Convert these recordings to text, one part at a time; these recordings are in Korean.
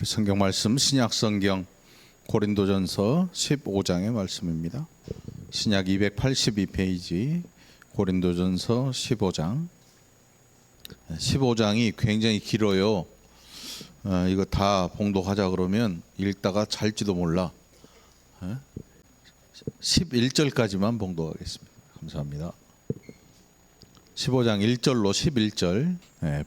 우리 성경 말씀 신약 성경 고린도전서 15장의 말씀입니다. 신약 282페이지 고린도전서 15장. 15장이 굉장히 길어요. 이거 다 봉독하자 그러면 읽다가 잘지도 몰라. 11절까지만 봉독하겠습니다. 감사합니다. 15장 1절로 11절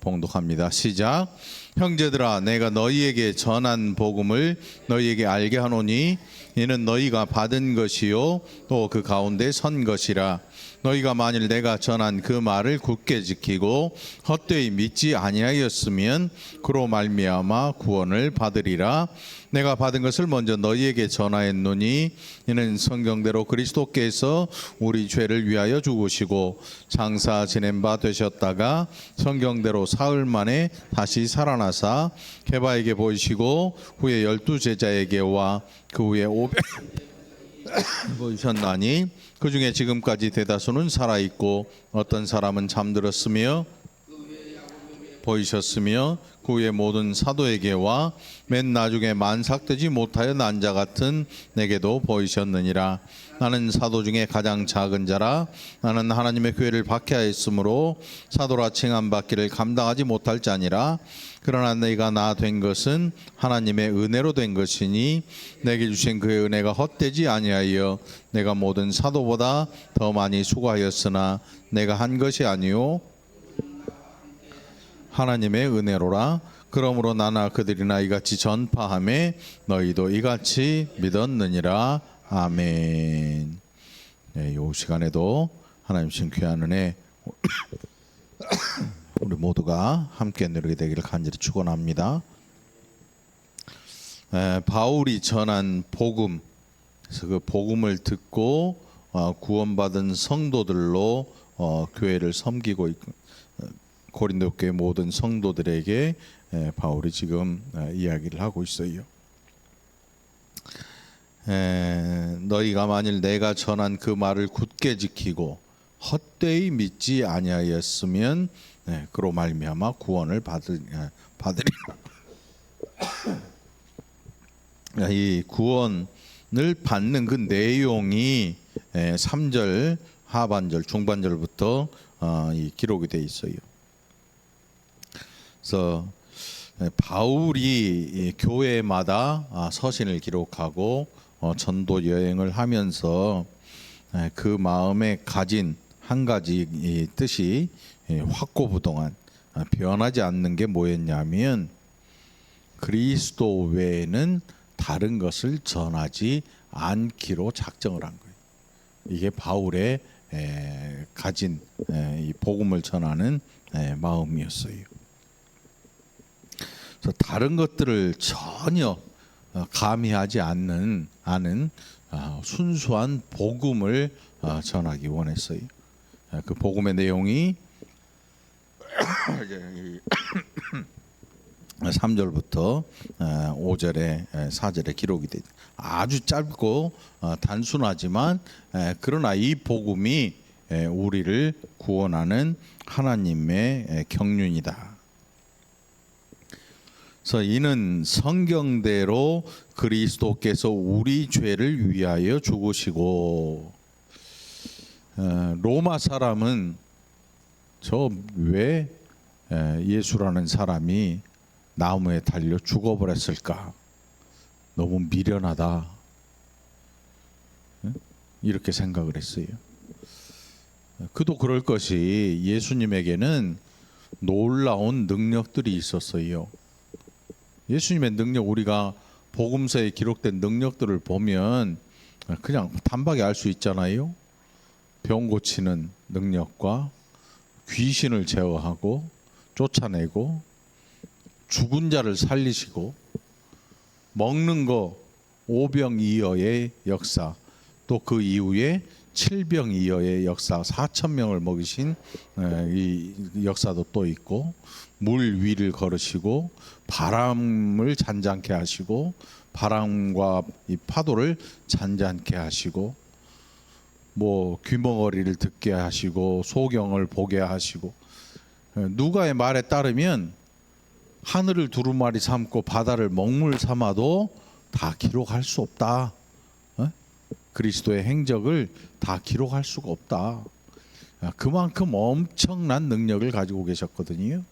봉독합니다. 시작. 형제들아, 내가 너희에게 전한 복음을 너희에게 알게 하노니 이는 너희가 받은 것이요 또 그 가운데 선 것이라. 너희가 만일 내가 전한 그 말을 굳게 지키고 헛되이 믿지 아니하였으면 그로 말미암아 구원을 받으리라. 내가 받은 것을 먼저 너희에게 전하였노니 이는 성경대로 그리스도께서 우리 죄를 위하여 죽으시고 장사 지낸 바 되셨다가 성경대로 사흘 만에 다시 살아나사 게바에게 보이시고 후에 12 제자에게와 그 후에 500 보이셨나니 그 중에 지금까지 대다수는 살아있고 어떤 사람은 잠들었으며 보이셨으며 그 후에 모든 사도에게와 맨 나중에 만삭되지 못하여 난 자 같은 내게도 보이셨느니라. 나는 사도 중에 가장 작은 자라. 나는 하나님의 교회를 박해하였으므로 사도라 칭함 받기를 감당하지 못할 자니라. 그러나 내가 나 된 것은 하나님의 은혜로 된 것이니 내게 주신 그의 은혜가 헛되지 아니하여 내가 모든 사도보다 더 많이 수고하였으나 내가 한 것이 아니요 하나님의 은혜로라. 그러므로 나나 그들이나 이같이 전파하매 너희도 이같이 믿었느니라. 아멘. 네, 이 시간에도 하나님 신 귀한 은혜 우리 모두가 함께 누리게 되기를 간절히 축원합니다. 바울이 전한 복음, 그래서 그 복음을 듣고 구원받은 성도들로 교회를 섬기고 있고 고린도 교회 모든 성도들에게 바울이 지금 이야기를 하고 있어요. 너희가 만일 내가 전한 그 말을 굳게 지키고 헛되이 믿지 아니하였으면 그로 말미암아 구원을 받으리라. 이 구원을 받는 그 내용이 3절 하반절 중반절부터 이 기록이 돼 있어요. 그래서 바울이 교회마다 서신을 기록하고 전도 여행을 하면서 그 마음에 가진 한 가지 뜻이 확고부동한 변하지 않는 게 뭐였냐면 그리스도 외에는 다른 것을 전하지 않기로 작정을 한 거예요. 이게 바울의 가진 이 복음을 전하는 마음이었어요. 그래서 다른 것들을 전혀 가미하지 않는 순수한 복음을 전하기 원했어요. 그 복음의 내용이 3절부터 5절에 4절에 기록이 돼 아주 짧고 단순하지만 그러나 이 복음이 우리를 구원하는 하나님의 경륜이다. 그래서 이는 성경대로 그리스도께서 우리 죄를 위하여 죽으시고 로마 사람은 저 왜 예수라는 사람이 나무에 달려 죽어버렸을까? 너무 미련하다. 이렇게 생각을 했어요. 그도 그럴 것이 예수님에게는 놀라운 능력들이 있었어요. 예수님의 능력, 우리가 복음서에 기록된 능력들을 보면 그냥 단박에 알 수 있잖아요. 병 고치는 능력과 귀신을 제어하고 쫓아내고 죽은 자를 살리시고 먹는 거 오병이어의 역사, 또 그 이후에 칠병이어의 역사, 4,000명을 먹이신 이 역사도 또 있고 물 위를 걸으시고 바람을 잔잔케 하시고 바람과 이 파도를 잔잔케 하시고 뭐 귀머거리를 듣게 하시고 소경을 보게 하시고 누가의 말에 따르면 하늘을 두루마리 삼고 바다를 먹물 삼아도 다 기록할 수 없다. 그리스도의 행적을 다 기록할 수가 없다. 그만큼 엄청난 능력을 가지고 계셨거든요.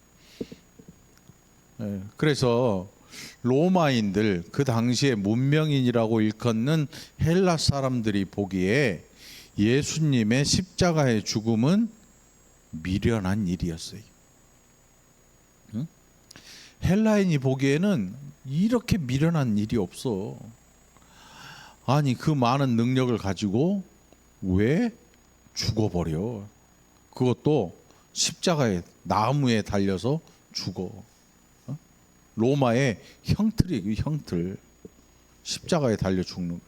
그래서 로마인들, 그 당시에 문명인이라고 일컫는 헬라 사람들이 보기에 예수님의 십자가의 죽음은 미련한 일이었어요. 헬라인이 보기에는 이렇게 미련한 일이 없어. 아니, 그 많은 능력을 가지고 왜 죽어버려? 그것도 십자가에, 나무에 달려서 죽어. 로마의 형틀이에요, 형틀. 십자가에 달려 죽는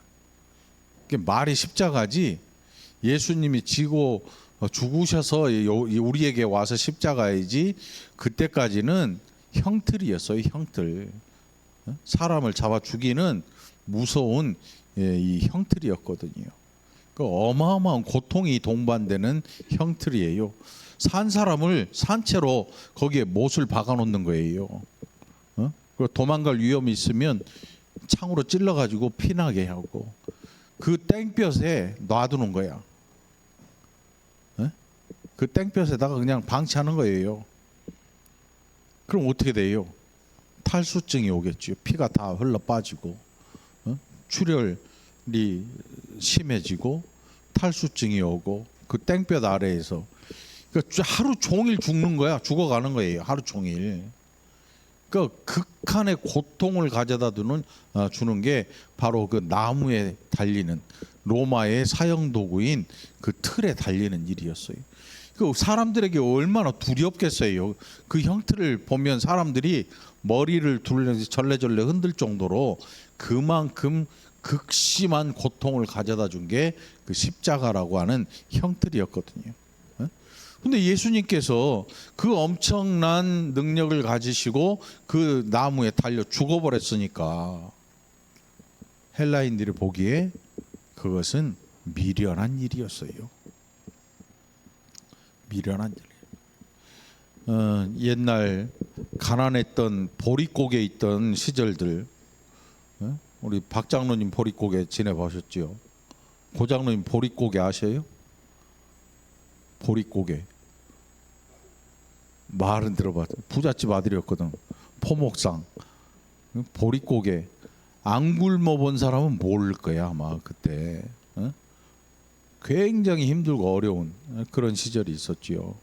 거예요. 말이 십자가지, 예수님이 지고 죽으셔서 우리에게 와서 십자가이지, 그때까지는 형틀이었어요, 형틀. 사람을 잡아 죽이는 무서운 이 형틀이었거든요. 그 어마어마한 고통이 동반되는 형틀이에요. 산 사람을 산채로 거기에 못을 박아놓는 거예요. 도망갈 위험이 있으면 창으로 찔러가지고 피나게 하고 그 땡볕에 놔두는 거야. 그 땡볕에다가 그냥 방치하는 거예요. 그럼 어떻게 돼요? 탈수증이 오겠죠. 피가 다 흘러 빠지고 출혈이 심해지고 탈수증이 오고 그 땡볕 아래에서 그러니까 하루 종일 죽는 거야. 죽어가는 거예요. 하루 종일. 그 극한의 고통을 가져다 주는 게 바로 그 나무에 달리는 로마의 사형 도구인 그 틀에 달리는 일이었어요. 그 사람들에게 얼마나 두렵겠어요. 그 형틀을 보면 사람들이 머리를 절레절레 흔들 정도로 그만큼 극심한 고통을 가져다 준 게 그 십자가라고 하는 형틀이었거든요. 근데 예수님께서 그 엄청난 능력을 가지시고 그 나무에 달려 죽어버렸으니까 헬라인들이 보기에 그것은 미련한 일이었어요. 미련한 일. 옛날 가난했던 보릿고개 있던 시절들, 우리 박 장로님 보릿고개 지내보셨죠? 고 장로님 보릿고개 아셔요? 보릿고개. 말은 들어봤어. 부잣집 아들이었거든. 포목상. 보릿고개. 안 굶어본 사람은 모를 거야 아마 그때. 굉장히 힘들고 어려운 그런 시절이 있었지요.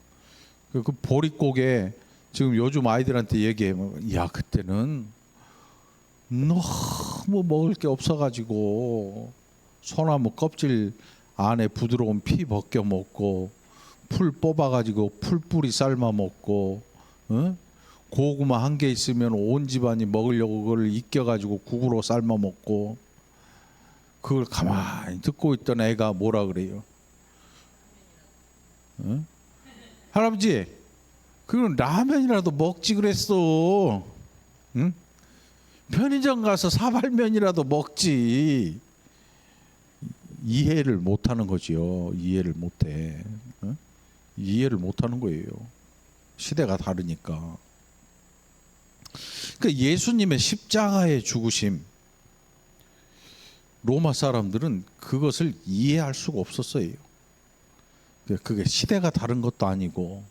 그 보릿고개 지금 요즘 아이들한테 얘기해. 야, 그때는 너무 먹을 게 없어가지고 소나무 껍질 안에 부드러운 피 벗겨 먹고 풀 뽑아가지고 풀뿌리 삶아 먹고, 고구마 한 개 있으면 온 집안이 먹으려고 그걸 익혀가지고 국으로 삶아 먹고, 그걸 가만히 듣고 있던 애가 뭐라 그래요? 할아버지, 그건 라면이라도 먹지 그랬어. 응? 편의점 가서 사발면이라도 먹지. 이해를 못하는 거지요. 이해를 못해. 이해를 못하는 거예요. 시대가 다르니까. 그러니까 예수님의 십자가의 죽으심, 로마 사람들은 그것을 이해할 수가 없었어요. 그게 시대가 다른 것도 아니고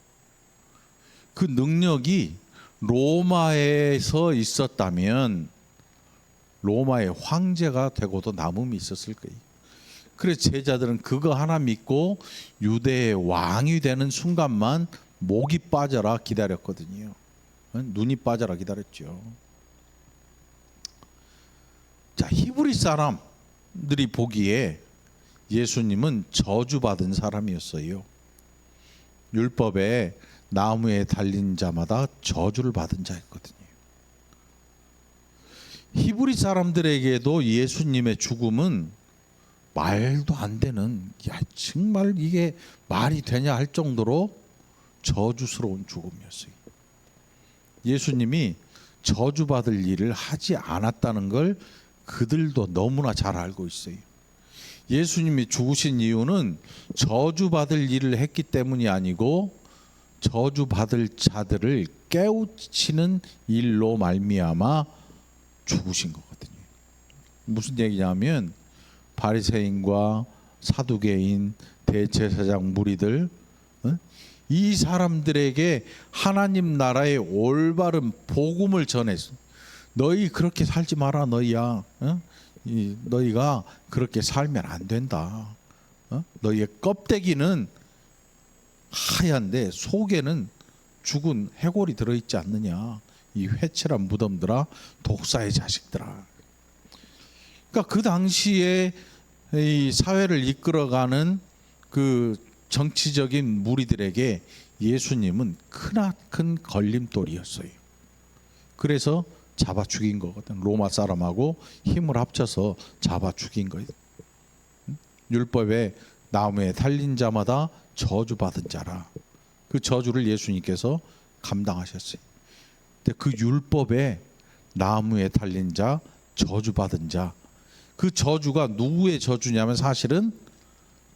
그 능력이 로마에서 있었다면 로마의 황제가 되고도 남음이 있었을 거예요. 그래서 제자들은 그거 하나 믿고 유대의 왕이 되는 순간만 목이 빠져라 기다렸거든요. 눈이 빠져라 기다렸죠. 자, 히브리 사람들이 보기에 예수님은 저주받은 사람이었어요. 율법에 나무에 달린 자마다 저주를 받은 자였거든요. 히브리 사람들에게도 예수님의 죽음은 말도 안 되는, 야, 정말 이게 말이 되냐 할 정도로 저주스러운 죽음이었어요. 예수님이 저주받을 일을 하지 않았다는 걸 그들도 너무나 잘 알고 있어요. 예수님이 죽으신 이유는 저주받을 일을 했기 때문이 아니고 저주받을 자들을 깨우치는 일로 말미암아 죽으신 거거든요. 무슨 얘기냐면 바리새인과 사두개인, 대제사장 무리들, 이 사람들에게 하나님 나라의 올바른 복음을 전했어. 너희 그렇게 살지 마라, 너희야. 너희가 그렇게 살면 안 된다. 너희의 껍데기는 하얀데 속에는 죽은 해골이 들어있지 않느냐. 이 회칠한 무덤들아, 독사의 자식들아. 그러니까 그 당시에 이 사회를 이끌어가는 그 정치적인 무리들에게 예수님은 크나큰 걸림돌이었어요. 그래서 잡아 죽인 거거든. 로마 사람하고 힘을 합쳐서 잡아 죽인 거예요. 율법에 나무에 달린 자마다 저주받은 자라. 그 저주를 예수님께서 감당하셨어요. 근데 그 율법에 나무에 달린 자, 저주받은 자, 그 저주가 누구의 저주냐면 사실은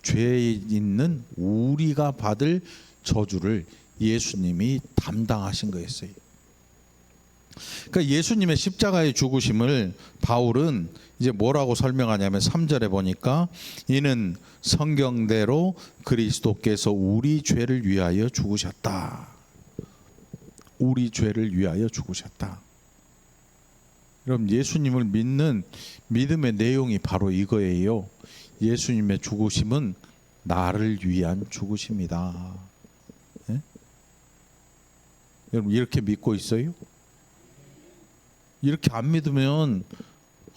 죄에 있는 우리가 받을 저주를 예수님이 담당하신 거였어요. 그러니까 예수님의 십자가의 죽으심을 바울은 이제 뭐라고 설명하냐면 3절에 보니까 이는 성경대로 그리스도께서 우리 죄를 위하여 죽으셨다. 우리 죄를 위하여 죽으셨다. 그럼 예수님을 믿는 믿음의 내용이 바로 이거예요. 예수님의 죽으심은 나를 위한 죽으심이다. 예? 여러분 이렇게 믿고 있어요? 이렇게 안 믿으면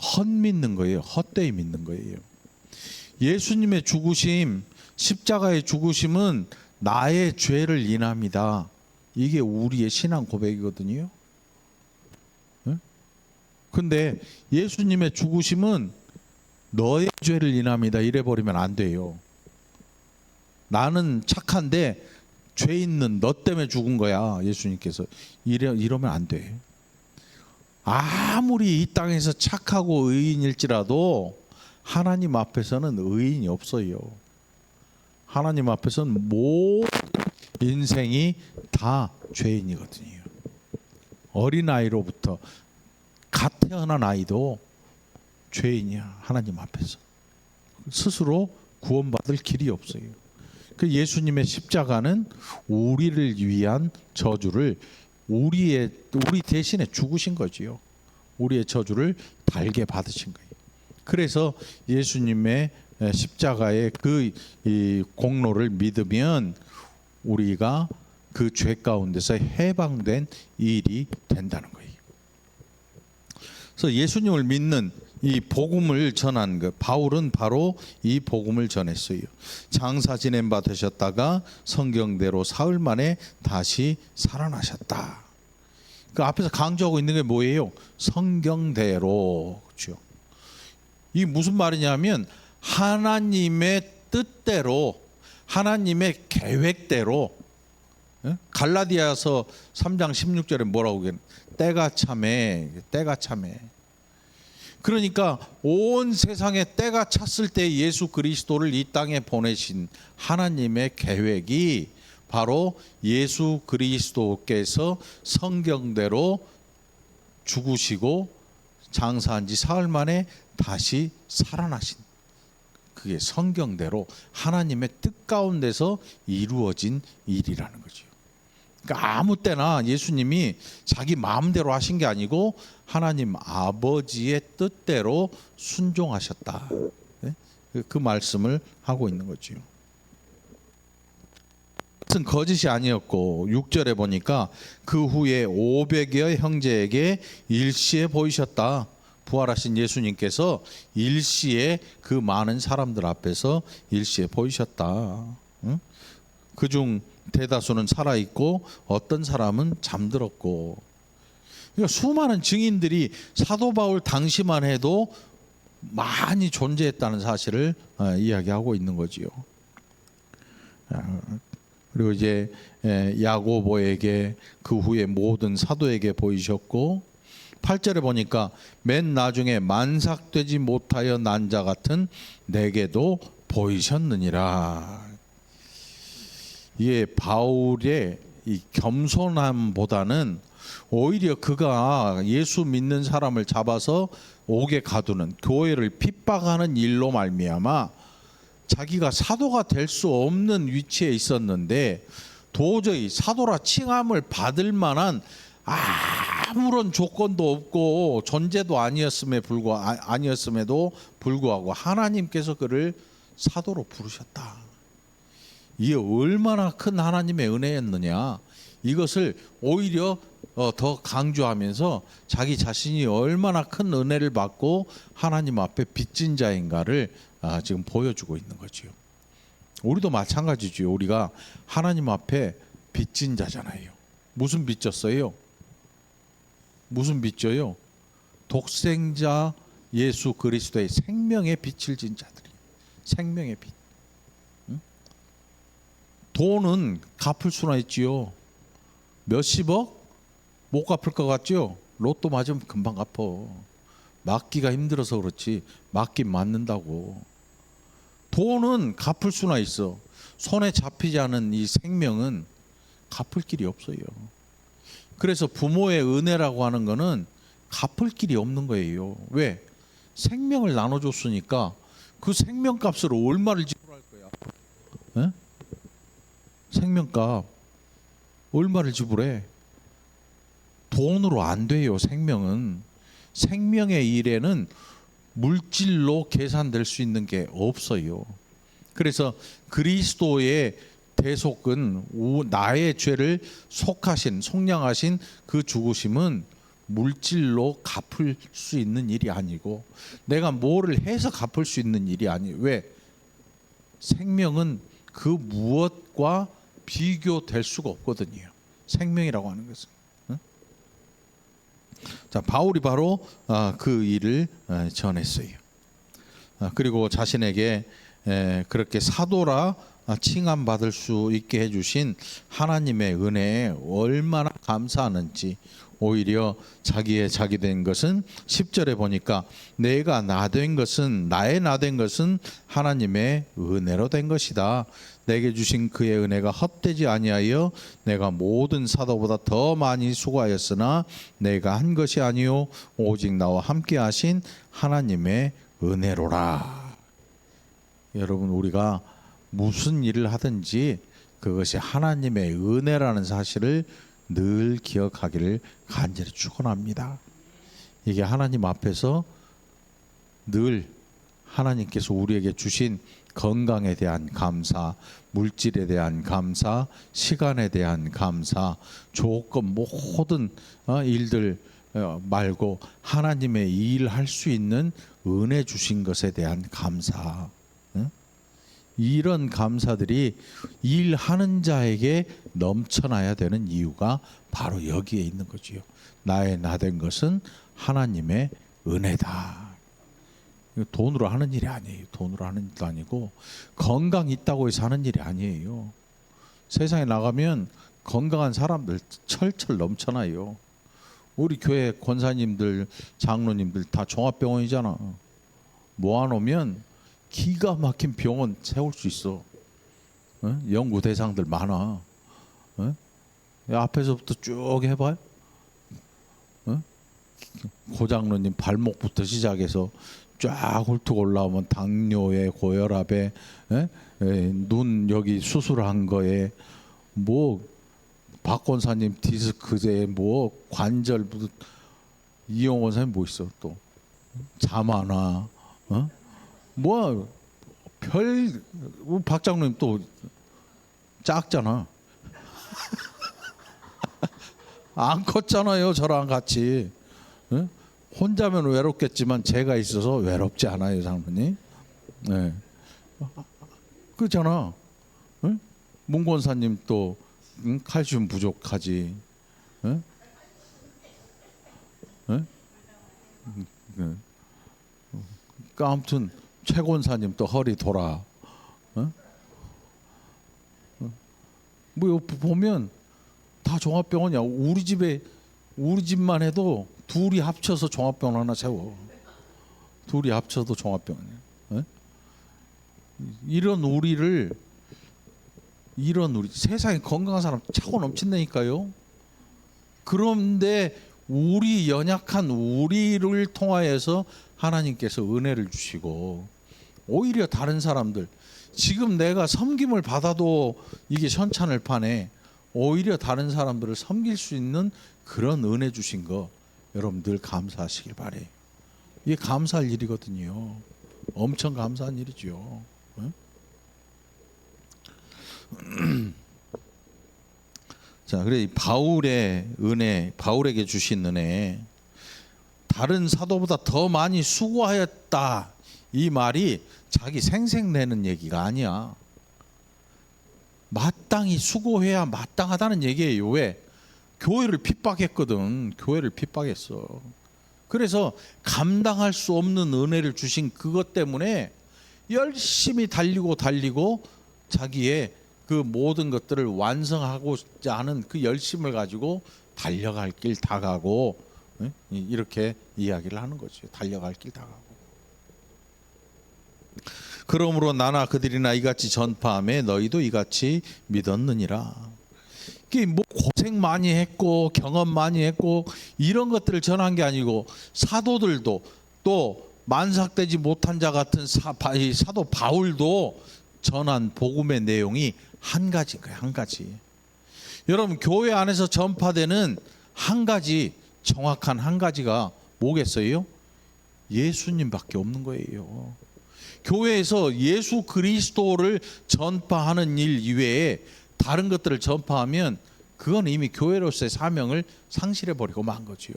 헛믿는 거예요. 헛되이 믿는 거예요. 예수님의 죽으심, 십자가의 죽으심은 나의 죄를 인합니다. 이게 우리의 신앙 고백이거든요. 근데 예수님의 죽으심은 너의 죄를 인합니다. 이래버리면 안 돼요. 나는 착한데 죄 있는 너 때문에 죽은 거야. 예수님께서. 이러면 안 돼. 아무리 이 땅에서 착하고 의인일지라도 하나님 앞에서는 의인이 없어요. 하나님 앞에서는 모든 인생이 다 죄인이거든요. 어린아이로부터 갓 태어난 아이도 죄인이야. 하나님 앞에서 스스로 구원받을 길이 없어요. 그 예수님의 십자가는 우리를 위한 저주를 우리 대신에 죽으신 거지요. 우리의 저주를 달게 받으신 거예요. 그래서 예수님의 십자가의 그 이 공로를 믿으면 우리가 그 죄 가운데서 해방된 일이 된다는 거예요. 그래서 예수님을 믿는 이 복음을 전한 그 바울은 바로 이 복음을 전했어요. 장사 지낸 바 되셨다가 성경대로 사흘 만에 다시 살아나셨다. 그 앞에서 강조하고 있는 게 뭐예요? 성경대로. 그렇죠? 이 무슨 말이냐면 하나님의 뜻대로, 하나님의 계획대로. 갈라디아서 3장 16절에 뭐라고 그러는? 때가 참해. 그러니까 온 세상에 때가 찼을 때 예수 그리스도를 이 땅에 보내신 하나님의 계획이 바로 예수 그리스도께서 성경대로 죽으시고 장사한 지 사흘 만에 다시 살아나신, 그게 성경대로 하나님의 뜻 가운데서 이루어진 일이라는 거죠. 그러니까 아무 때나 예수님이 자기 마음대로 하신 게 아니고 하나님 아버지의 뜻대로 순종하셨다. 그 말씀을 하고 있는 거죠. 그것은 거짓이 아니었고 6절에 보니까 그 후에 500여 형제에게 일시에 보이셨다. 부활하신 예수님께서 일시에 그 많은 사람들 앞에서 일시에 보이셨다. 그중 대다수는 살아있고 어떤 사람은 잠들었고. 그러니까 수많은 증인들이 사도 바울 당시만 해도 많이 존재했다는 사실을 이야기하고 있는 거지요. 그리고 이제 야고보에게 그 후에 모든 사도에게 보이셨고 8절에 보니까 맨 나중에 만삭되지 못하여 난 자 같은 내게도 보이셨느니라. 이게 바울의 이 겸손함보다는 오히려 그가 예수 믿는 사람을 잡아서 옥에 가두는, 교회를 핍박하는 일로 말미암아 자기가 사도가 될 수 없는 위치에 있었는데 도저히 사도라 칭함을 받을 만한 아무런 조건도 없고 존재도 아니었음에도 불구하고 하나님께서 그를 사도로 부르셨다. 이게 얼마나 큰 하나님의 은혜였느냐. 이것을 오히려 더 강조하면서 자기 자신이 얼마나 큰 은혜를 받고 하나님 앞에 빚진 자인가를 지금 보여주고 있는 거죠. 우리도 마찬가지죠. 우리가 하나님 앞에 빚진 자잖아요. 무슨 빚졌어요? 무슨 빚져요? 독생자 예수 그리스도의 생명의 빚을 진 자들이. 생명의 빚. 응? 돈은 갚을 수나 있지요. 몇십억? 못 갚을 것 같죠? 로또 맞으면 금방 갚어. 맞기가 힘들어서 그렇지 맞긴 맞는다고. 돈은 갚을 수나 있어. 손에 잡히지 않은 이 생명은 갚을 길이 없어요. 그래서 부모의 은혜라고 하는 거는 갚을 길이 없는 거예요. 왜? 생명을 나눠줬으니까 그 생명값으로 얼마를 지불할 거야? 에? 생명값 얼마를 지불해? 돈으로 안 돼요. 생명은. 생명의 일에는 물질로 계산될 수 있는 게 없어요. 그래서 그리스도의 대속은 나의 죄를 속량하신 그 죽으심은 물질로 갚을 수 있는 일이 아니고 내가 뭐를 해서 갚을 수 있는 일이 아니에요. 왜? 생명은 그 무엇과 비교될 수가 없거든요. 생명이라고 하는 것은. 자, 바울이 바로 그 일을 전했어요. 그리고 자신에게 그렇게 사도라 칭함받을 수 있게 해주신 하나님의 은혜에 얼마나 감사하는지, 오히려 자기 된 것은 10절에 보니까 내가 나된 것은 하나님의 은혜로 된 것이다. 내게 주신 그의 은혜가 헛되지 아니하여 내가 모든 사도보다 더 많이 수고하였으나 내가 한 것이 아니요 오직 나와 함께 하신 하나님의 은혜로라. 여러분, 우리가 무슨 일을 하든지 그것이 하나님의 은혜라는 사실을 늘 기억하기를 간절히 축원합니다. 이게 하나님 앞에서 늘 하나님께서 우리에게 주신 건강에 대한 감사, 물질에 대한 감사, 시간에 대한 감사, 조건 모든 일들 말고 하나님의 일을 할 수 있는 은혜 주신 것에 대한 감사. 이런 감사들이 일하는 자에게 넘쳐나야 되는 이유가 바로 여기에 있는 거지요. 나의 나된 것은 하나님의 은혜다. 돈으로 하는 일이 아니에요. 돈으로 하는 일도 아니고 건강 있다고 해서 하는 일이 아니에요. 세상에 나가면 건강한 사람들 철철 넘쳐나요. 우리 교회 권사님들, 장로님들 다 종합병원이잖아. 모아놓으면 기가 막힌 병원 세울 수 있어. 연구 대상들 많아. 앞에서부터 쭉 해봐요. 고장로님 발목부터 시작해서 쫙 훑고 올라오면 당뇨에, 고혈압에, 눈 여기 수술한 거에, 뭐 박 권사님 디스크제, 뭐 관절, 이용 권사님 뭐 있어 또 자만화, 뭐 별 박 장로님 또 작잖아. 안 컸잖아요. 저랑 같이. 혼자면 외롭겠지만 제가 있어서 외롭지 않아요, 장모님. 네. 그렇잖아. 문 권사님 또 칼슘 부족하지. 그러니까 아무튼 최 권사님 또 허리 돌아. 뭐 보면 다 종합병원이야. 우리 집만 해도 둘이 합쳐서 종합병원 하나 세워. 둘이 합쳐도 종합병원이야. 이런 우리를 이런 우리 세상에 건강한 사람 차고 넘친다니까요. 그런데 우리 연약한 우리를 통하여서 하나님께서 은혜를 주시고, 오히려 다른 사람들, 지금 내가 섬김을 받아도 이게 현찬을 파네, 오히려 다른 사람들을 섬길 수 있는 그런 은혜 주신 거 여러분 늘 감사하시길 바래요. 이게 감사할 일이거든요. 엄청 감사한 일이죠. 응? 자, 그래 바울의 은혜, 바울에게 주신 은혜, 다른 사도보다 더 많이 수고하였다, 이 말이 자기 생색내는 얘기가 아니야. 마땅히 수고해야 마땅하다는 얘기예요. 왜? 교회를 핍박했거든. 교회를 핍박했어. 그래서 감당할 수 없는 은혜를 주신 그것 때문에 열심히 달리고 자기의 그 모든 것들을 완성하고자 하는 그 열심을 가지고 달려갈 길 다 가고, 이렇게 이야기를 하는 거죠. 달려갈 길 다 가고. 그러므로 나나 그들이나 이같이 전파하며 너희도 이같이 믿었느니라. 이게 뭐 고생 많이 했고 경험 많이 했고 이런 것들을 전한 게 아니고, 사도들도 또 만삭되지 못한 자 같은 사도 바울도 전한 복음의 내용이 한 가지인 거예요. 한 가지. 여러분, 교회 안에서 전파되는 한 가지, 정확한 한 가지가 뭐겠어요? 예수님밖에 없는 거예요. 교회에서 예수 그리스도를 전파하는 일 이외에 다른 것들을 전파하면 그건 이미 교회로서의 사명을 상실해 버리고 만 거지요.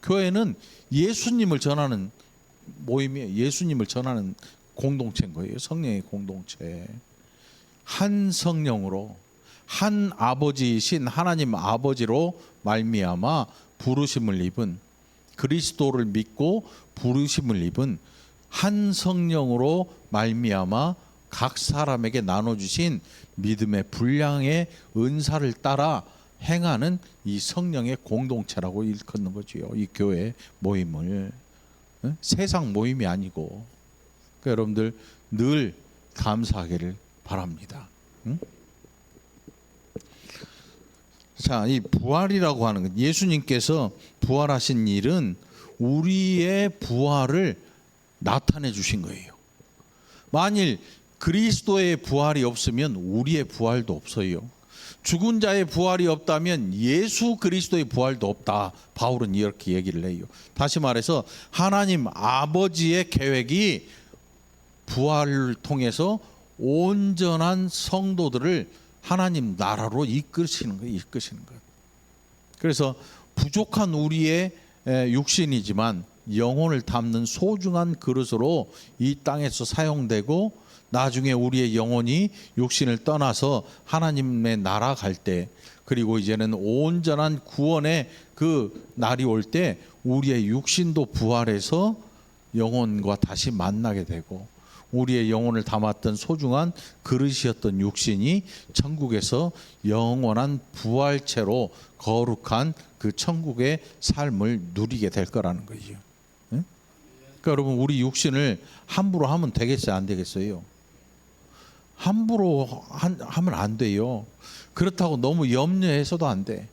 교회는 예수님을 전하는 모임이에요. 예수님을 전하는 공동체인 거예요. 성령의 공동체. 한 성령으로, 한 아버지이신 하나님 아버지로 말미암아 부르심을 입은, 그리스도를 믿고 부르심을 입은 한 성령으로 말미암아 각 사람에게 나눠주신 믿음의 분량의 은사를 따라 행하는 이 성령의 공동체라고 일컫는 거지요. 이 교회 모임을. 세상 모임이 아니고. 그러니까 여러분들 늘 감사하기를 바랍니다. 자, 이 부활이라고 하는 것, 예수님께서 부활하신 일은 우리의 부활을 나타내 주신 거예요. 만일 그리스도의 부활이 없으면 우리의 부활도 없어요. 죽은 자의 부활이 없다면 예수 그리스도의 부활도 없다. 바울은 이렇게 얘기를 해요. 다시 말해서 하나님 아버지의 계획이 부활을 통해서 온전한 성도들을 하나님 나라로 이끄시는 거예요. 이끄시는 것. 그래서 부족한 우리의 육신이지만 영혼을 담는 소중한 그릇으로 이 땅에서 사용되고, 나중에 우리의 영혼이 육신을 떠나서 하나님의 나라 갈 때, 그리고 이제는 온전한 구원의 그 날이 올 때 우리의 육신도 부활해서 영혼과 다시 만나게 되고, 우리의 영혼을 담았던 소중한 그릇이었던 육신이 천국에서 영원한 부활체로 거룩한 그 천국의 삶을 누리게 될 거라는 거죠. 그러니까 여러분, 우리 육신을 함부로 하면 되겠어요? 안 되겠어요? 함부로 하면 안 돼요. 그렇다고 너무 염려해서도 안 돼.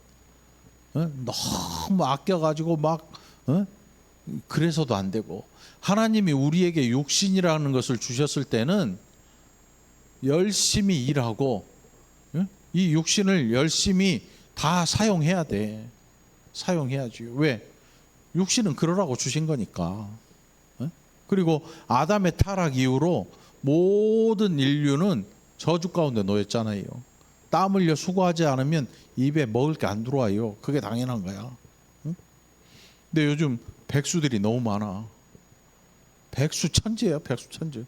너무 아껴가지고 막 그래서도 안 되고, 하나님이 우리에게 육신이라는 것을 주셨을 때는 열심히 일하고 이 육신을 열심히 다 사용해야 돼. 사용해야지. 왜? 육신은 그러라고 주신 거니까. 그리고 아담의 타락 이후로 모든 인류는 저주 가운데 놓였잖아요. 땀 흘려 수고하지 않으면 입에 먹을 게 안 들어와요. 그게 당연한 거야. 근데 요즘 백수들이 너무 많아. 백수천재야, 백수천재.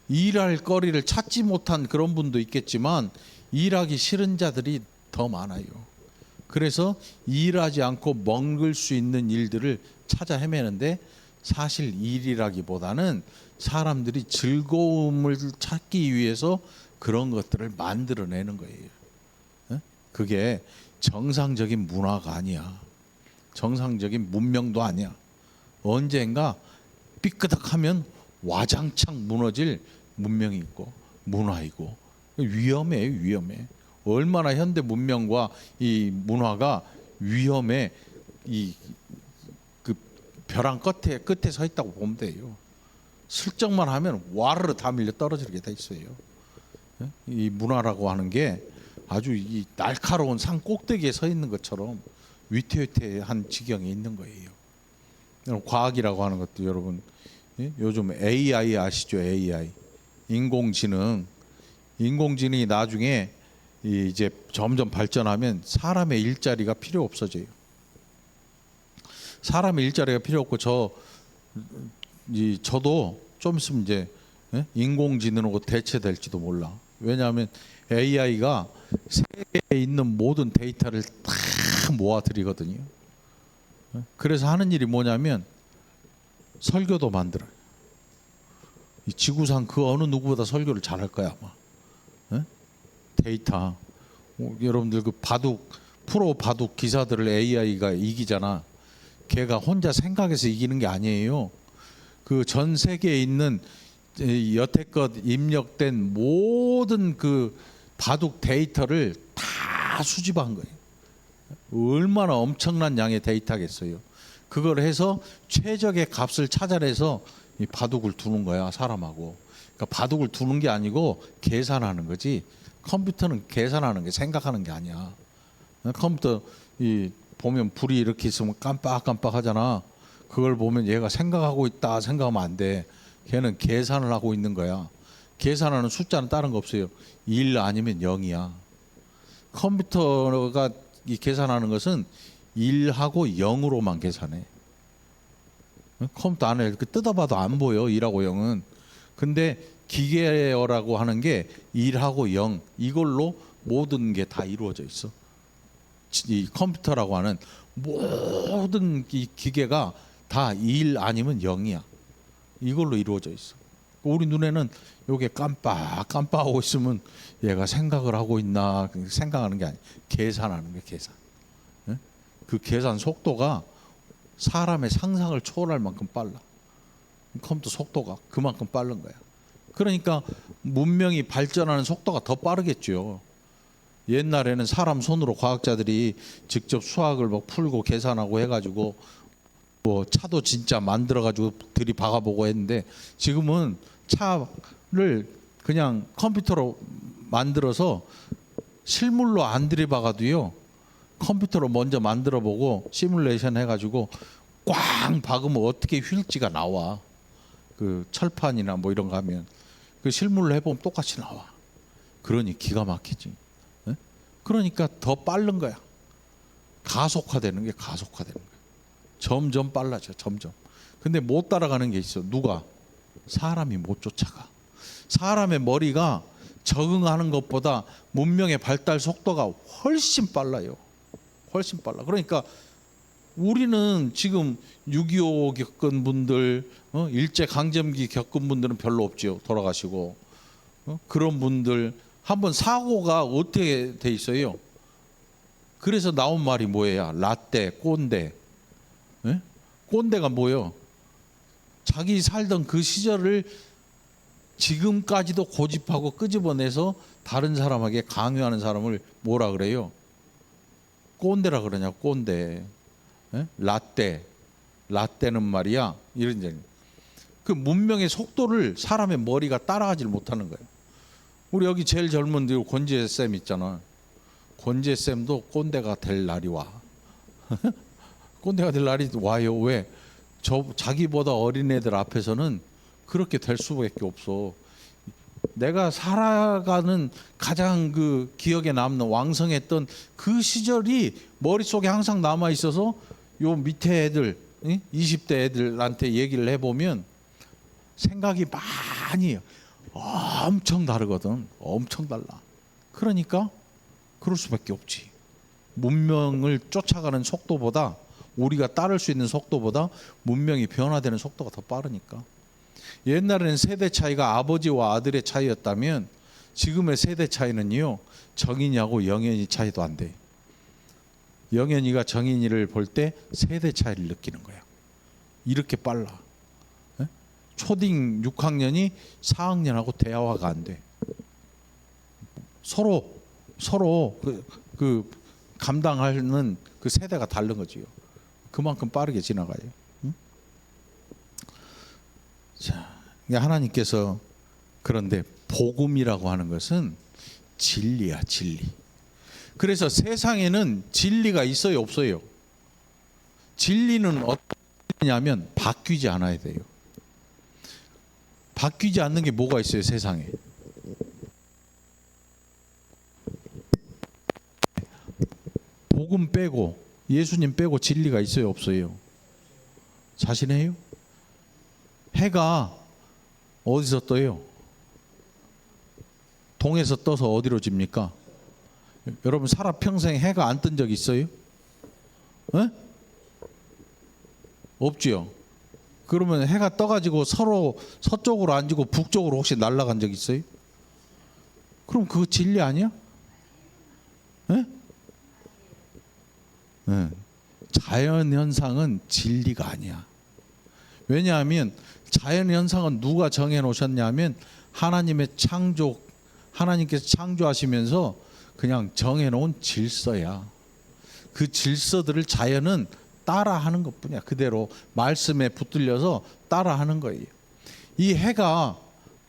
일할 거리를 찾지 못한 그런 분도 있겠지만 일하기 싫은 자들이 더 많아요. 그래서 일하지 않고 먹을 수 있는 일들을 찾아 헤매는데, 사실 일이라기보다는 사람들이 즐거움을 찾기 위해서 그런 것들을 만들어내는 거예요. 그게 정상적인 문화가 아니야. 정상적인 문명도 아니야. 언젠가 삐끄덕하면 와장창 무너질 문명이 있고 문화이고, 위험해, 위험해. 얼마나 현대 문명과 이 문화가 위험해. 이 그 벼랑 끝에 서 있다고 보면 돼요. 슬쩍만 하면 와르르 다 밀려 떨어지게 돼 있어요. 이 문화라고 하는 게 아주 이 날카로운 산 꼭대기에 서 있는 것처럼 위태위태한 지경에 있는 거예요. 과학이라고 하는 것도 여러분, 요즘 AI 아시죠? AI, 인공지능이 나중에 이제 점점 발전하면 사람의 일자리가 필요 없어져요. 사람의 일자리가 필요 없고 저도 좀 있으면 이제 인공지능으로 대체될지도 몰라. 왜냐하면 AI가 세계에 있는 모든 데이터를 다 모아들이거든요. 그래서 하는 일이 뭐냐면 설교도 만들어요. 이 지구상 그 어느 누구보다 설교를 잘할 거야 아마. 데이터. 여러분들 그 프로 바둑 기사들을 AI가 이기잖아. 걔가 혼자 생각해서 이기는 게 아니에요. 그 전 세계에 있는 여태껏 입력된 모든 그 바둑 데이터를 다 수집한 거예요. 얼마나 엄청난 양의 데이터겠어요. 그걸 해서 최적의 값을 찾아내서 이 바둑을 두는 거야, 사람하고. 그러니까 바둑을 두는 게 아니고 계산하는 거지. 컴퓨터는 계산하는 게, 생각하는 게 아니야. 컴퓨터 보면 불이 이렇게 있으면 깜빡깜빡 하잖아. 그걸 보면 얘가 생각하고 있다 생각하면 안 돼. 걔는 계산을 하고 있는 거야. 계산하는 숫자는 다른 거 없어요. 1 아니면 0이야. 컴퓨터가 이 계산하는 것은 1하고 0으로만 계산해. 컴퓨터 안에 이렇게 뜯어봐도 안 보여, 1하고 0은. 근데 기계어라고 하는 게 1하고 0 이걸로 모든 게 다 이루어져 있어. 이 컴퓨터라고 하는 모든 이 기계가 다 1 아니면 0이야. 이걸로 이루어져 있어. 우리 눈에는 요게 깜빡하고 있으면 얘가 생각을 하고 있나, 생각하는 게 아니야. 계산하는 게 계산. 그 계산 속도가 사람의 상상을 초월할 만큼 빨라. 컴퓨터 속도가 그만큼 빠른 거야. 그러니까 문명이 발전하는 속도가 더 빠르겠죠. 옛날에는 사람 손으로 과학자들이 직접 수학을 막 풀고 계산하고 해가지고 뭐 차도 진짜 만들어가지고 들이박아보고 했는데, 지금은 차를 그냥 컴퓨터로 만들어서 실물로 안 들이박아도요, 컴퓨터로 먼저 만들어보고 시뮬레이션 해가지고 꽝 박으면 어떻게 휠지가 나와. 그 철판이나 뭐 이런 거 하면 그 실물로 해보면 똑같이 나와. 그러니 기가 막히지. 그러니까 더 빠른 거야. 가속화되는 게 가속화되는 거야. 점점 빨라져, 점점. 근데 못 따라가는 게 있어. 누가? 사람이 못 쫓아가. 사람의 머리가 적응하는 것보다 문명의 발달 속도가 훨씬 빨라요. 훨씬 빨라. 그러니까 우리는 지금 6.25 겪은 분들, 일제강점기 겪은 분들은 별로 없죠. 돌아가시고. 그런 분들 한번 사고가 어떻게 돼 있어요? 그래서 나온 말이 뭐예요? 라떼, 꼰대. 꼰대가 뭐예요? 자기 살던 그 시절을 지금까지도 고집하고 끄집어내서 다른 사람에게 강요하는 사람을 뭐라 그래요? 꼰대라 그러냐, 꼰대. 라떼는 말이야. 이런 그 문명의 속도를 사람의 머리가 따라가질 못하는 거예요. 우리 여기 제일 젊은 권지혜 쌤 있잖아. 권지혜 쌤도 꼰대가 될 날이 와. 꼰대가 될 날이 와요. 왜? 자기보다 어린 애들 앞에서는 그렇게 될 수밖에 없어. 내가 살아가는 가장 그 기억에 남는 왕성했던 그 시절이 머릿속에 항상 남아 있어서 요 밑에 애들, 20대 애들한테 얘기를 해보면 생각이 많이 엄청 다르거든. 엄청 달라. 그러니까 그럴 수밖에 없지. 문명을 쫓아가는 속도보다, 우리가 따를 수 있는 속도보다 문명이 변화되는 속도가 더 빠르니까. 옛날에는 세대 차이가 아버지와 아들의 차이였다면 지금의 세대 차이는요, 정인이하고 영현이 차이도 안 돼. 영현이가 정인이를 볼 때 세대 차이를 느끼는 거야. 이렇게 빨라. 초딩 6학년이 4학년하고 대화가 안 돼. 서로 그 감당하는 그 세대가 다른 거지요. 그만큼 빠르게 지나가요. 응? 자, 하나님께서 그런데 복음이라고 하는 것은 진리야, 진리. 그래서 세상에는 진리가 있어요, 없어요? 진리는 어떠냐면 바뀌지 않아야 돼요. 바뀌지 않는 게 뭐가 있어요, 세상에? 복음 빼고 예수님 빼고 진리가 있어요, 없어요? 자신해요? 해가 어디서 떠요? 동에서 떠서 어디로 집니까? 여러분 살아 평생 해가 안 뜬 적 있어요? 에? 없지요. 그러면 해가 떠가지고 서로 서쪽으로 안 지고 북쪽으로 혹시 날아간 적 있어요? 그럼 그거 진리 아니야? 에? 네. 자연 현상은 진리가 아니야. 왜냐하면 자연 현상은 누가 정해 놓으셨냐면 하나님께서 창조하시면서 그냥 정해 놓은 질서야. 그 질서들을 자연은 따라하는 것뿐이야. 그대로 말씀에 붙들려서 따라하는 거예요. 이 해가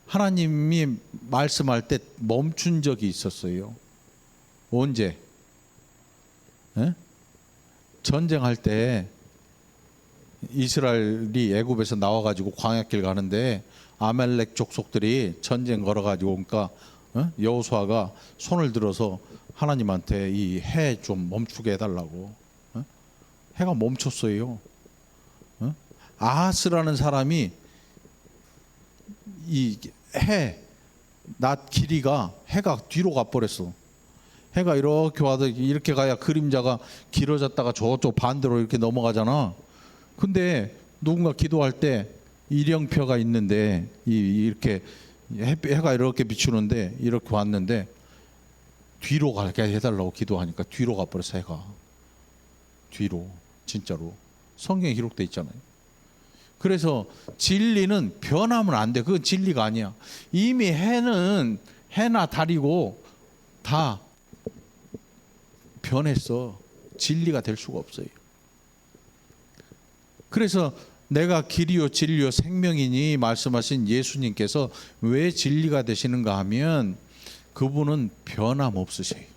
하나님이 말씀할 때 멈춘 적이 있었어요. 언제? 에? 전쟁할 때 이스라엘이 애굽에서 나와가지고 광야길 가는데 아말렉 족속들이 전쟁 걸어가지고 오니까 여호수아가 손을 들어서 하나님한테 이 해 좀 멈추게 해달라고. 해가 멈췄어요. 아하스라는 사람이 이 낮 길이가 해가 뒤로 가버렸어. 해가 이렇게 와도 이렇게 가야 그림자가 길어졌다가 저쪽 반대로 이렇게 넘어가잖아. 근데 누군가 기도할 때 일형표가 있는데 이렇게 해가 이렇게 비추는데 이렇게 왔는데 뒤로 가게 해달라고 기도하니까 뒤로 가버렸어. 해가 뒤로. 진짜로 성경에 기록돼 있잖아요. 그래서 진리는 변하면 안 돼. 그건 진리가 아니야. 이미 해나 달이고 다 변했어. 진리가 될 수가 없어요. 그래서 내가 길이요 진리요 생명이니 말씀하신 예수님께서 왜 진리가 되시는가 하면 그분은 변함없으세요.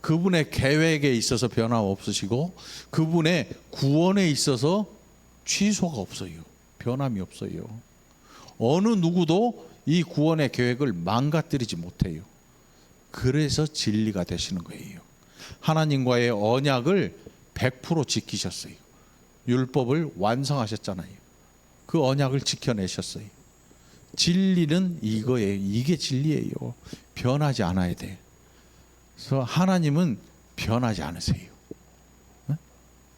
그분의 계획에 있어서 변함없으시고 그분의 구원에 있어서 취소가 없어요. 변함이 없어요. 어느 누구도 이 구원의 계획을 망가뜨리지 못해요. 그래서 진리가 되시는 거예요. 하나님과의 언약을 100% 지키셨어요. 율법을 완성하셨잖아요. 그 언약을 지켜내셨어요. 진리는 이거예요. 이게 진리예요. 변하지 않아야 돼. 그래서 하나님은 변하지 않으세요.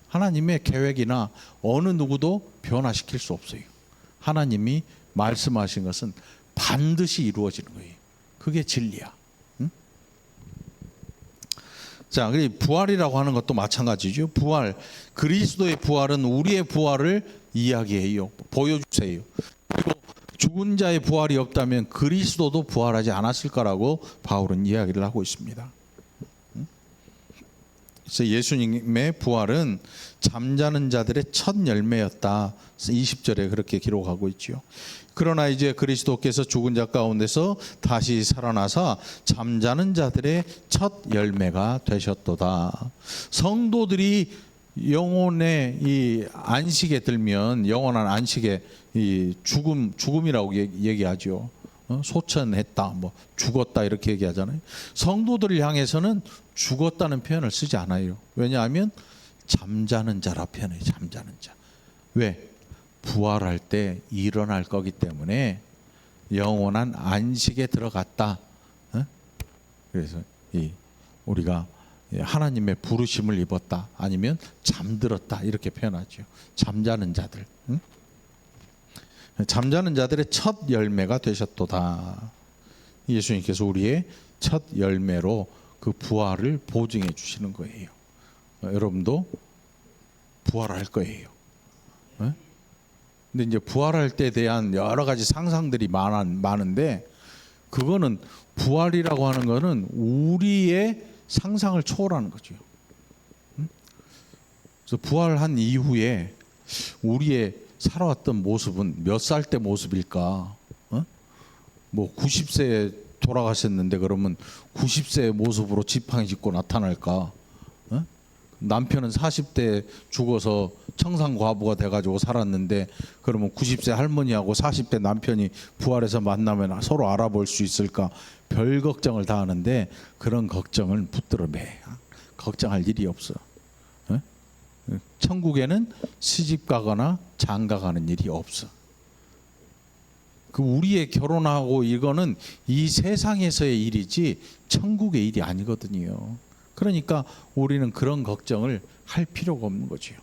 하나님의 계획이나 어느 누구도 변화시킬 수 없어요. 하나님이 말씀하신 것은 반드시 이루어지는 거예요. 그게 진리야. 자, 그리고 부활이라고 하는 것도 마찬가지죠. 부활, 그리스도의 부활은 우리의 부활을 이야기해요. 보여주세요. 그리고 죽은 자의 부활이 없다면 그리스도도 부활하지 않았을 거라고 바울은 이야기를 하고 있습니다. 그래서 예수님의 부활은 잠자는 자들의 첫 열매였다. 20절에 그렇게 기록하고 있죠. 그러나 이제 그리스도께서 죽은 자 가운데서 다시 살아나사 잠자는 자들의 첫 열매가 되셨도다. 성도들이 영혼의 이 안식에 들면 영원한 안식에 이 죽음이라고 얘기하죠. 소천했다, 뭐 죽었다 이렇게 얘기하잖아요. 성도들을 향해서는 죽었다는 표현을 쓰지 않아요. 왜냐하면 잠자는 자라 표현해요. 잠자는 자. 왜? 부활할 때 일어날 거기 때문에 영원한 안식에 들어갔다. 그래서 우리가 하나님의 부르심을 입었다, 아니면 잠들었다 이렇게 표현하죠. 잠자는 자들. 잠자는 자들의 첫 열매가 되셨도다. 예수님께서 우리의 첫 열매로 그 부활을 보증해 주시는 거예요. 여러분도 부활할 거예요. 근데 이제 부활할 때에 대한 여러 가지 상상들이 많은데 그거는 부활이라고 하는 거는 우리의 상상을 초월하는 거죠. 그래서 부활한 이후에 우리의 살아왔던 모습은 몇 살 때 모습일까? 뭐 90세에 돌아가셨는데 그러면 90세의 모습으로 지팡이 짚고 나타날까? 남편은 40대 죽어서 청산과부가 돼가지고 살았는데 그러면 90세 할머니하고 40대 남편이 부활해서 만나면 서로 알아볼 수 있을까? 별 걱정을 다 하는데 그런 걱정을 붙들어 매. 걱정할 일이 없어. 천국에는 시집 가거나 장가 가는 일이 없어. 그 우리의 결혼하고 이거는 이 세상에서의 일이지 천국의 일이 아니거든요. 그러니까 우리는 그런 걱정을 할 필요가 없는 거죠.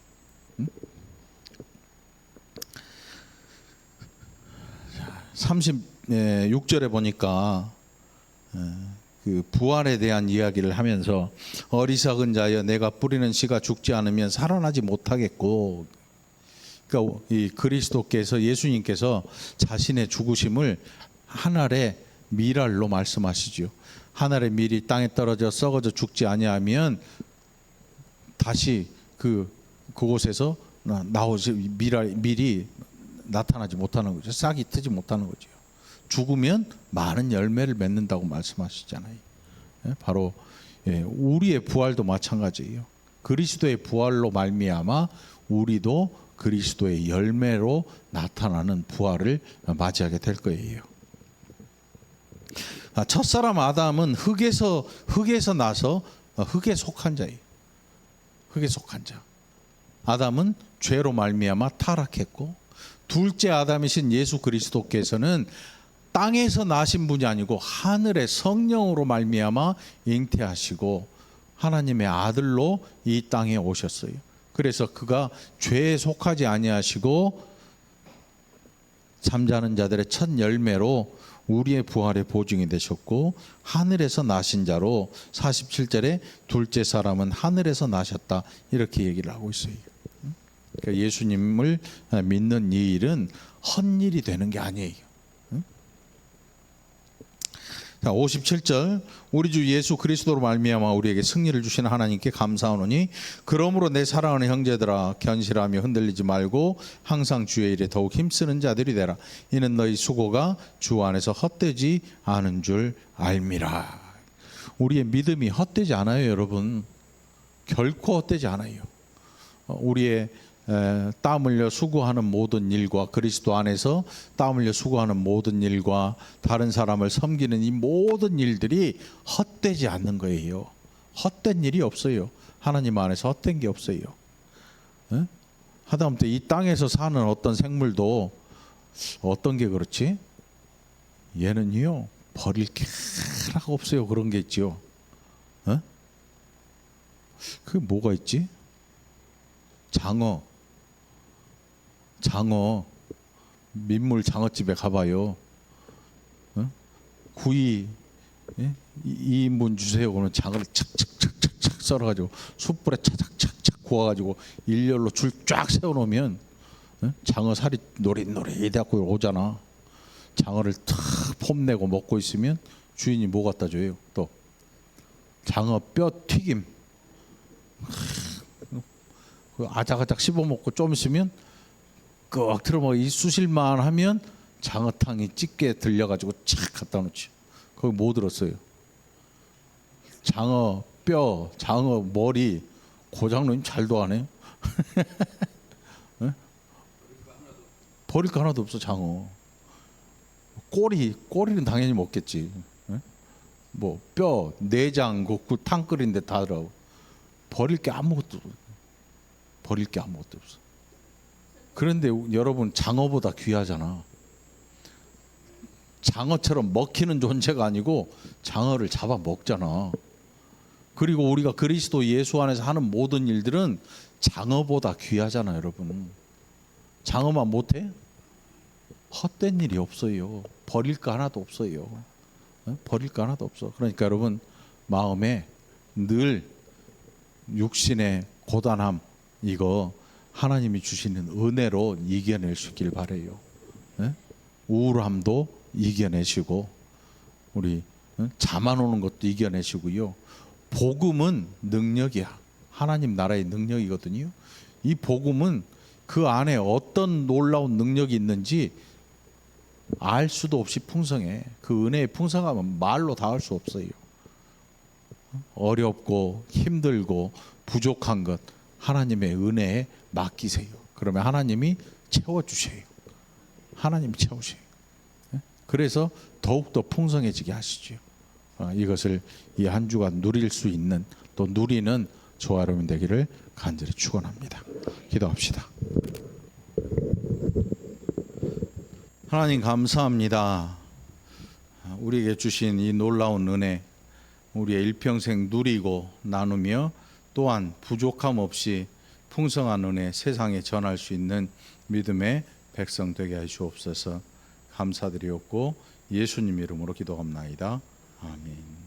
36절에 보니까 그 부활에 대한 이야기를 하면서 어리석은 자여 내가 뿌리는 씨가 죽지 않으면 살아나지 못하겠고, 그러니까 이 그리스도께서 예수님께서 자신의 죽으심을 하늘의 밀알로 말씀하시죠. 하늘의 밀이 땅에 떨어져 썩어져 죽지 아니하면 다시 그곳에서 나오지 밀이 나타나지 못하는 거죠. 싹이 트지 못하는 거죠. 죽으면 많은 열매를 맺는다고 말씀하시잖아요. 바로 우리의 부활도 마찬가지예요. 그리스도의 부활로 말미암아 우리도 그리스도의 열매로 나타나는 부활을 맞이하게 될 거예요. 첫사람 아담은 흙에서 나서 흙에 속한 자예요. 흙에 속한 자. 아담은 죄로 말미암아 타락했고, 둘째 아담이신 예수 그리스도께서는 땅에서 나신 분이 아니고 하늘의 성령으로 말미암아 잉태하시고 하나님의 아들로 이 땅에 오셨어요. 그래서 그가 죄에 속하지 아니하시고 잠자는 자들의 첫 열매로 우리의 부활의 보증이 되셨고, 하늘에서 나신 자로 47절에 둘째 사람은 하늘에서 나셨다 이렇게 얘기를 하고 있어요. 그러니까 예수님을 믿는 이 일은 헛일이 되는 게 아니에요. 57절 우리 주 예수 그리스도로 말미암아 우리에게 승리를 주시는 하나님께 감사하노니 그러므로 내 사랑하는 형제들아 견실하며 흔들리지 말고 항상 주의 일에 더욱 힘쓰는 자들이 되라. 이는 너희 수고가 주 안에서 헛되지 않은 줄 알미라. 우리의 믿음이 헛되지 않아요, 여러분. 결코 헛되지 않아요. 우리의 땀 흘려 수고하는 모든 일과 그리스도 안에서 땀 흘려 수고하는 모든 일과 다른 사람을 섬기는 이 모든 일들이 헛되지 않는 거예요. 헛된 일이 없어요. 하나님 안에서 헛된 게 없어요. 하다못해 이 땅에서 사는 어떤 생물도 어떤 게 그렇지? 얘는요 버릴 게 하나가 없어요. 그런 게 있죠. 그게 뭐가 있지? 장어 민물 장어집에 가봐요. 구이 2인분 주세요. 그러면 장어를 착착착착 썰어가지고 숯불에 차작착착 구워가지고 일렬로 줄 쫙 세워놓으면 장어 살이 노릿노릿하고 오잖아. 장어를 탁 폼내고 먹고 있으면 주인이 뭐 갖다 줘요? 또 장어 뼈 튀김 아작아작 씹어먹고 좀 있으면 꺽 틀어먹어. 이 쑤실만 하면 장어탕이 찌개 들려가지고 착 갖다 놓지. 거기 뭐 들었어요? 장어 뼈, 장어 머리. 고장님 잘도 안 해요. 버릴 거 하나도 없어. 장어 꼬리는 당연히 먹겠지. 뭐 뼈, 내장 그 탕 끓인데 다 들어가고 버릴 게 아무것도 없어. 그런데 여러분 장어보다 귀하잖아. 장어처럼 먹히는 존재가 아니고 장어를 잡아 먹잖아. 그리고 우리가 그리스도 예수 안에서 하는 모든 일들은 장어보다 귀하잖아, 여러분. 장어만 못해? 헛된 일이 없어요. 버릴 거 하나도 없어요. 버릴 거 하나도 없어. 그러니까 여러분 마음에 늘 육신의 고단함 이거 하나님이 주시는 은혜로 이겨낼 수 있길 바라요. 우울함도 이겨내시고 우리 잠안 오는 것도 이겨내시고요. 복음은 능력이야. 하나님 나라의 능력이거든요. 이 복음은 그 안에 어떤 놀라운 능력이 있는지 알 수도 없이 풍성해. 그 은혜의 풍성함은 말로 다 할 수 없어요. 어렵고 힘들고 부족한 것 하나님의 은혜에 맡기세요. 그러면 하나님이 채워주셔요. 하나님이 채우셔요. 그래서 더욱더 풍성해지게 하시죠. 이것을 이 한 주간 누릴 수 있는, 또 누리는 저와 여러분 되기를 간절히 축원합니다. 기도합시다. 하나님 감사합니다. 우리에게 주신 이 놀라운 은혜, 우리의 일평생 누리고 나누며 또한 부족함 없이 풍성한 은혜 세상에 전할 수 있는 믿음의 백성 되게 하시옵소서. 감사드리옵고 예수님 이름으로 기도합나이다. 아멘.